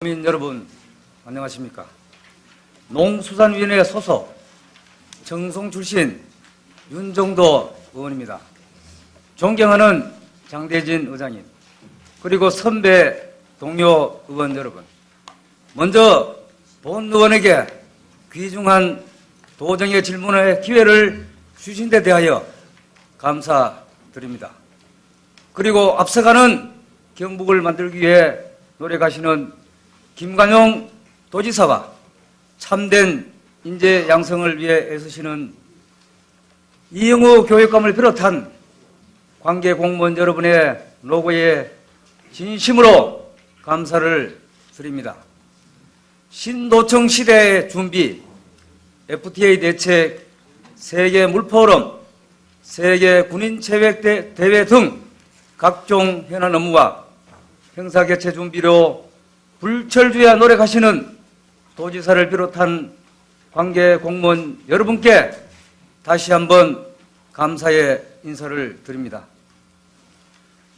국민 여러분 안녕하십니까. 농수산위원회 소속 정송 출신 윤정도 의원입니다. 존경하는 장대진 의장님, 그리고 선배 동료 의원 여러분, 먼저 본 의원에게 귀중한 도정의 질문의 기회를 주신 데 대하여 감사드립니다. 그리고 앞서가는 경북을 만들기 위해 노력하시는 김관용 도지사와 참된 인재 양성을 위해 애쓰시는 이영우 교육감을 비롯한 관계 공무원 여러분의 노고에 진심으로 감사를 드립니다. 신도청 시대의 준비, FTA 대책, 세계 물포럼, 세계 군인 체육 대회 등 각종 현안 업무와 행사 개최 준비로 불철주야 노력하시는 도지사를 비롯한 관계 공무원 여러분께 다시 한번 감사의 인사를 드립니다.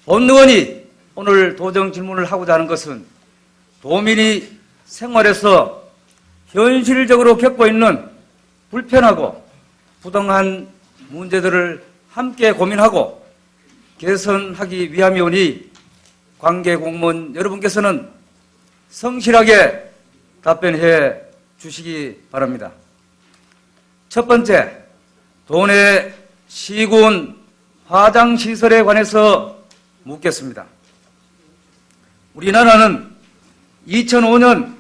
본 의원이 오늘 도정 질문을 하고자 하는 것은 도민이 생활에서 현실적으로 겪고 있는 불편하고 부당한 문제들을 함께 고민하고 개선하기 위함이오니 관계 공무원 여러분께서는 성실하게 답변해 주시기 바랍니다. 첫 번째, 도내 시군 화장시설에 관해서 묻겠습니다. 우리나라는 2005년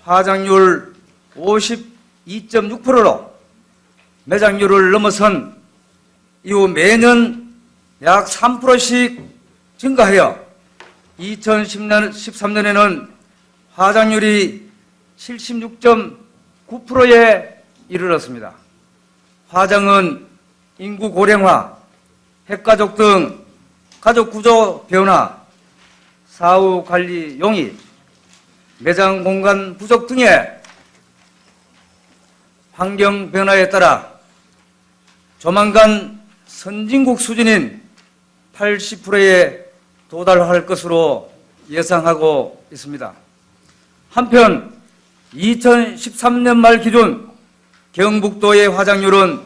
화장률 52.6%로 매장률을 넘어선 이후 매년 약 3%씩 증가하여 2013년에는 화장률이 76.9%에 이르렀습니다. 화장은 인구 고령화, 핵가족 등 가족 구조 변화, 사후 관리 용이, 매장 공간 부족 등의 환경 변화에 따라 조만간 선진국 수준인 80%에 도달할 것으로 예상하고 있습니다. 한편 2013년 말 기준 경북도의 화장률은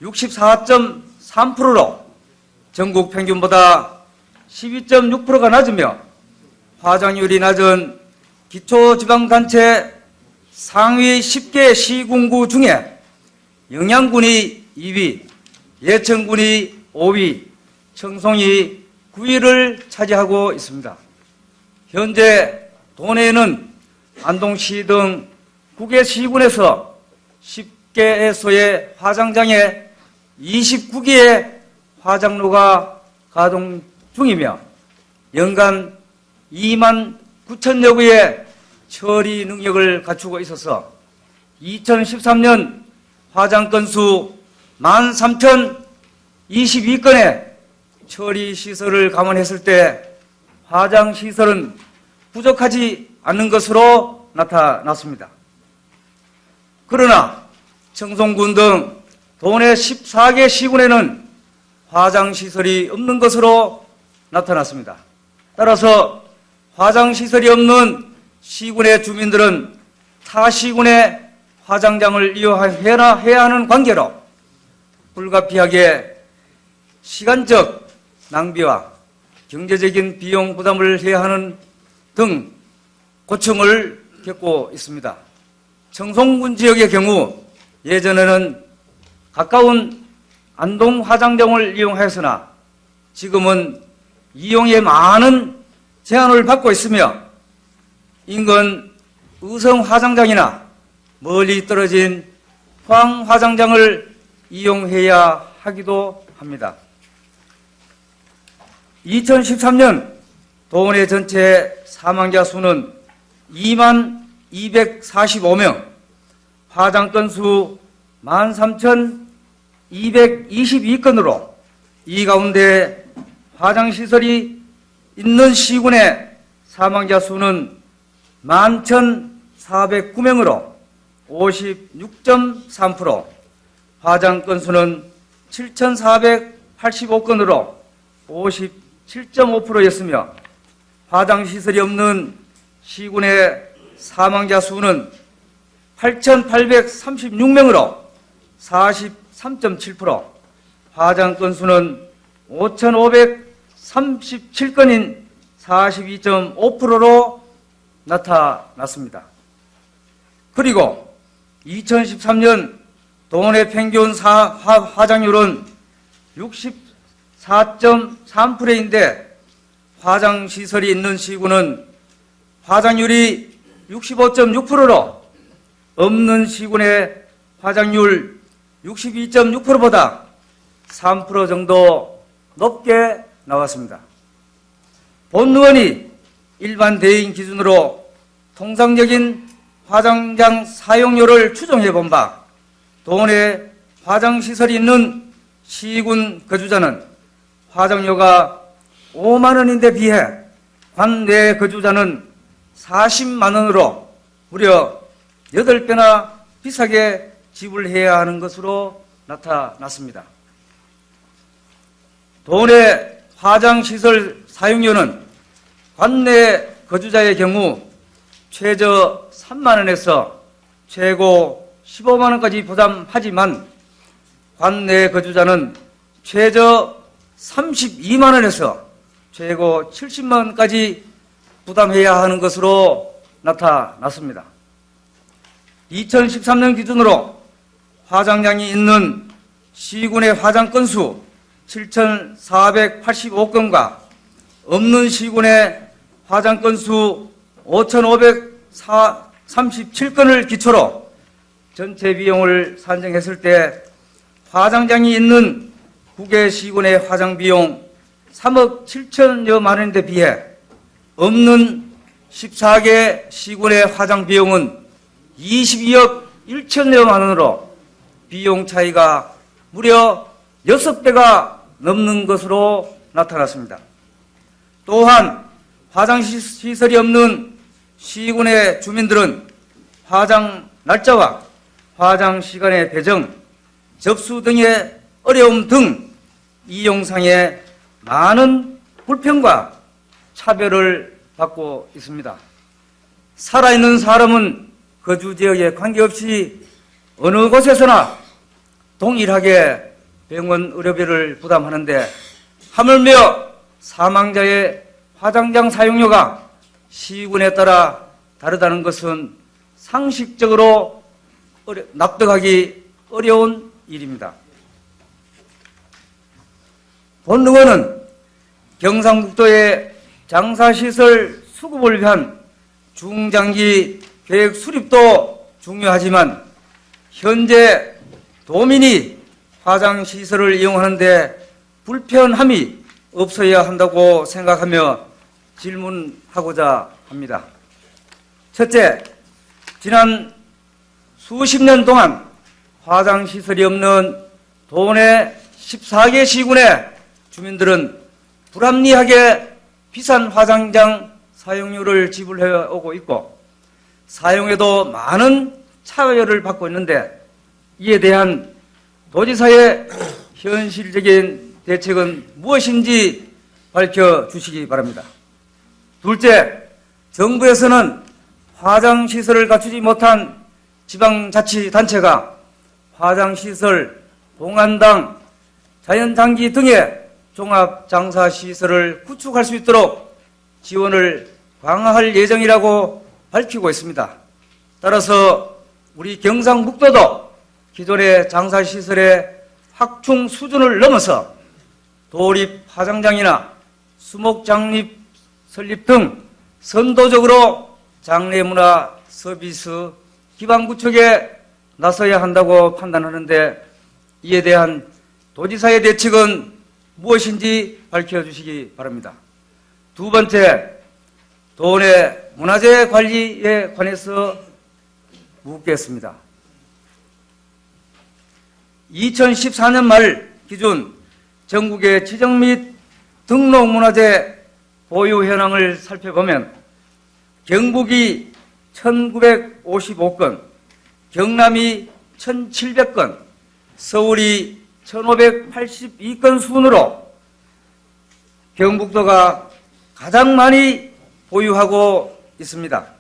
64.3%로 전국 평균보다 12.6%가 낮으며 화장률이 낮은 기초지방단체 상위 10개 시군구 중에 영양군이 2위, 예천군이 5위, 청송이 9위를 차지하고 있습니다. 현재 도내에는 안동시 등 9개 시군에서 10개소의 화장장에 29개의 화장로가 가동 중이며 연간 2만 9천여 구의 처리 능력을 갖추고 있어서 2013년 화장 건수 13,022건의 처리 시설을 감안했을 때 화장 시설은 부족하지 않는 것으로 나타났습니다. 그러나 청송군 등 도내 14개 시군에는 화장시설이 없는 것으로 나타났습니다. 따라서 화장시설이 없는 시군의 주민들은 타 시군의 화장장을 이용해야 하는 관계로 불가피하게 시간적 낭비와 경제적인 비용 부담을 해야 하는 등 고충을 겪고 있습니다. 청송군 지역의 경우 예전에는 가까운 안동 화장장을 이용하였으나 지금은 이용에 많은 제한을 받고 있으며 인근 의성 화장장이나 멀리 떨어진 포항 화장장을 이용해야 하기도 합니다. 2013년 도내 전체 사망자 수는 2만 245명, 화장 건수 13,222건으로 이 가운데 화장시설이 있는 시군의 사망자 수는 11,409명으로 56.3%, 화장 건수는 7,485건으로 57.5%였으며 화장시설이 없는 시군의 사망자 수는 8,836명으로 43.7%, 화장 건수는 5,537건인 42.5%로 나타났습니다. 그리고 2013년 동원의 평균 화장률은 64.3%인데 화장시설이 있는 시군은 화장률이 65.6%로 없는 시군의 화장률 62.6%보다 3% 정도 높게 나왔습니다. 본 의원이 일반 대인 기준으로 통상적인 화장장 사용료를 추정해 본 바, 동원에 화장시설이 있는 시군 거주자는 화장료가 5만 원인데 비해 관내 거주자는 40만 원으로 무려 8배나 비싸게 지불해야 하는 것으로 나타났습니다. 동원의 화장시설 사용료는 관내 거주자의 경우 최저 3만 원에서 최고 15만 원까지 부담하지만 관내 거주자는 최저 32만 원에서 최고 70만 원까지 부담해야 하는 것으로 나타났습니다. 2013년 기준으로 화장장이 있는 시군의 화장 건수 7,485건과 없는 시군의 화장 건수 5,537건을 기초로 전체 비용을 산정했을 때 화장장이 있는 9개 시군의 화장 비용 3억 7천여만 원인데 비해 없는 14개 시군의 화장 비용은 22억 1천여만 원으로 비용 차이가 무려 6배가 넘는 것으로 나타났습니다. 또한 화장시설이 없는 시군의 주민들은 화장 날짜와 화장 시간의 배정, 접수 등의 어려움 등 이용상의 많은 불편과 차별을 받고 있습니다. 살아있는 사람은 거주 지역에 관계없이 어느 곳에서나 동일하게 병원 의료비를 부담하는데 하물며 사망자의 화장장 사용료가 시군에 따라 다르다는 것은 상식적으로 납득하기 어려운 일입니다. 본 의원은 경상북도의 장사시설 수급을 위한 중장기 계획 수립도 중요하지만 현재 도민이 화장시설을 이용하는데 불편함이 없어야 한다고 생각하며 질문하고자 합니다. 첫째, 지난 수십 년 동안 화장시설이 없는 도내 14개 시군의 주민들은 불합리하게 비싼 화장장 사용료를 지불해 오고 있고 사용에도 많은 차별을 받고 있는데 이에 대한 도지사의 현실적인 대책은 무엇인지 밝혀주시기 바랍니다. 둘째, 정부에서는 화장시설을 갖추지 못한 지방자치단체가 화장시설, 봉안당, 자연장기 등의 종합장사시설을 구축할 수 있도록 지원을 강화할 예정이라고 밝히고 있습니다. 따라서 우리 경상북도도 기존의 장사시설의 확충 수준을 넘어서 도립 화장장이나 수목장립 설립 등 선도적으로 장례문화 서비스 기반 구축에 나서야 한다고 판단하는데 이에 대한 도지사의 대책은 무엇인지 밝혀주시기 바랍니다. 두 번째, 도내 문화재 관리에 관해서 묻겠습니다. 2014년 말 기준 전국의 지정 및 등록 문화재 보유 현황을 살펴보면 경북이 1955건, 경남이 1700건, 서울이 1582건 순으로 경북도가 가장 많이 보유하고 있습니다.